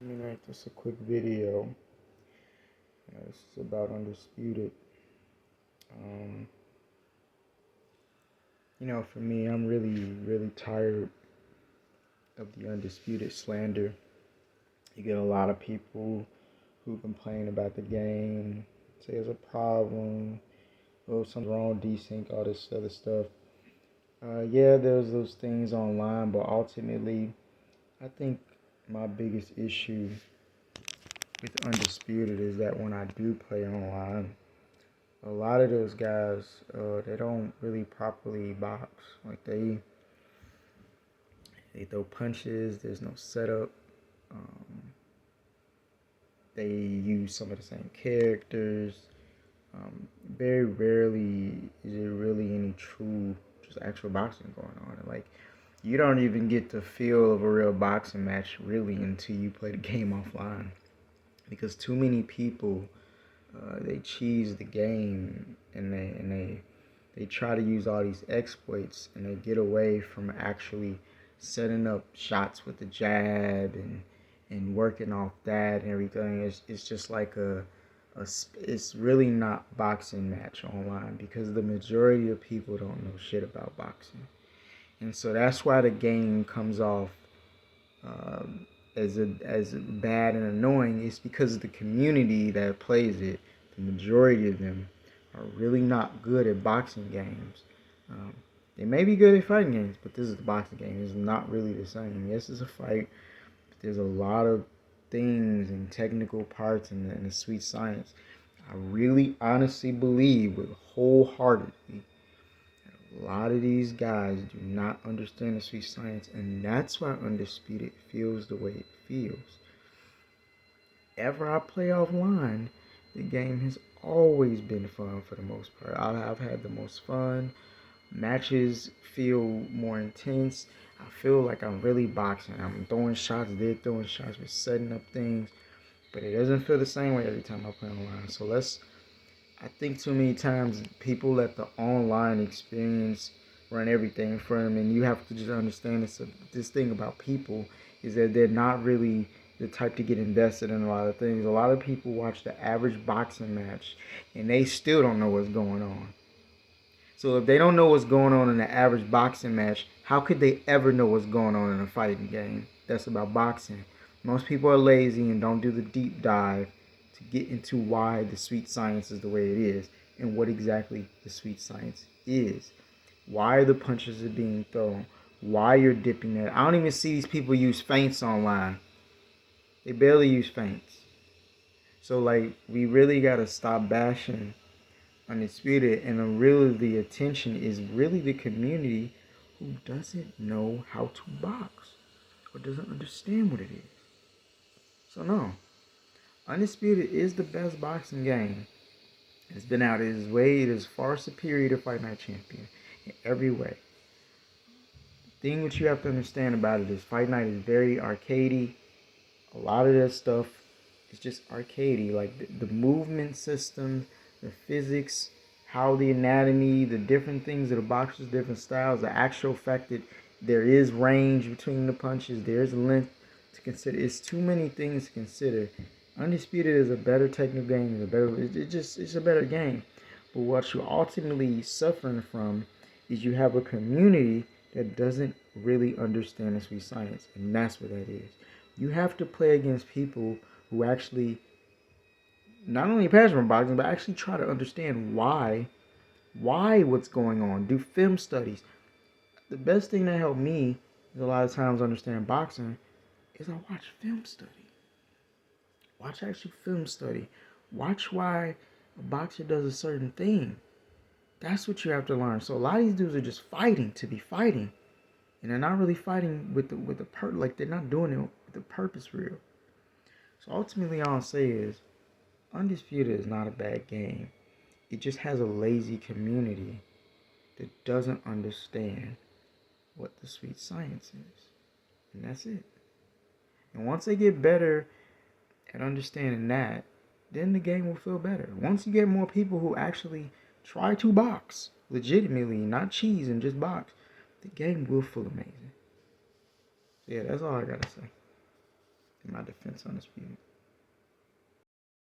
Let me make this a quick video. This is about Undisputed. Um, for me, I'm really tired of the Undisputed slander. You get a lot of people who complain about the game, say there's a problem, oh, something's wrong, desync, all this other stuff. Yeah, there's those things online, but ultimately, I think my biggest issue with Undisputed is that when I do play online, a lot of those guys, they don't really properly box. Like they throw punches. There's no setup. Um, they use some of the same characters. Very rarely is there really any true, just actual boxing going on. And like, you don't even get the feel of a real boxing match really until you play the game offline, because too many people they cheese the game and they try to use all these exploits and they get away from actually setting up shots with the jab and working off that and everything. It's just like it's really not boxing match online because the majority of people don't know shit about boxing, and so that's why the game comes off um, as bad and annoying. Is because of the community that plays it. The majority of them are really not good at boxing games. Um, they may be good at fighting games, but this is the boxing game. It's not really the same. Yes, it's a fight, but there's a lot of things and technical parts and the sweet science. I really honestly believe with wholeheartedly a lot of these guys do not understand the sweet science, and that's why Undisputed feels the way it feels. Ever I play offline, the game has always been fun for the most part. I've had the most fun. Matches feel more intense. I feel like I'm really boxing. I'm throwing shots, they're throwing shots, we're setting up things, but it doesn't feel the same way every time I play online. I think too many times people let the online experience run everything for them, and you have to just understand this thing about people is that they're not really the type to get invested in a lot of things. A lot of people watch the average boxing match, and they still don't know what's going on. So if they don't know what's going on in the average boxing match, how could they ever know what's going on in a fighting game that's about boxing? Most people are lazy and don't do the deep dive to get into why the sweet science is the way it is and what exactly the sweet science is. Why the punches are being thrown. Why you're dipping that. I don't even see these people use feints online. They barely use feints. So like we really gotta stop bashing Undisputed, and really the attention is really the community who doesn't know how to box or doesn't understand what it is. So no, Undisputed is the best boxing game. It's been out. It is way. It is far superior to Fight Night Champion in every way. The thing which you have to understand about it is Fight Night is very arcadey. A lot of that stuff is just arcadey. Like the movement system, the physics, how the anatomy, the different things of the boxers, different styles, the actual fact that there is range between the punches, there's length to consider. It's too many things to consider. Undisputed is a better technical game. It's a better game. But what you're ultimately suffering from is you have a community that doesn't really understand the sweet science, and that's what that is. You have to play against people who actually not only passion for boxing, but actually try to understand why what's going on. Do film studies. The best thing that helped me is a lot of times understand boxing is I watch film study. Watch actual film study. Watch why a boxer does a certain thing. That's what you have to learn. So a lot of these dudes are just fighting to be fighting, and they're not really fighting like they're not doing it with the purpose real. So ultimately, all I'll say is Undisputed is not a bad game. It just has a lazy community that doesn't understand what the sweet science is. And that's it. And once they get better at understanding that, then the game will feel better. Once you get more people who actually try to box legitimately, not cheese and just box, the game will feel amazing. So yeah, that's all I gotta say. in my defense, Undisputed.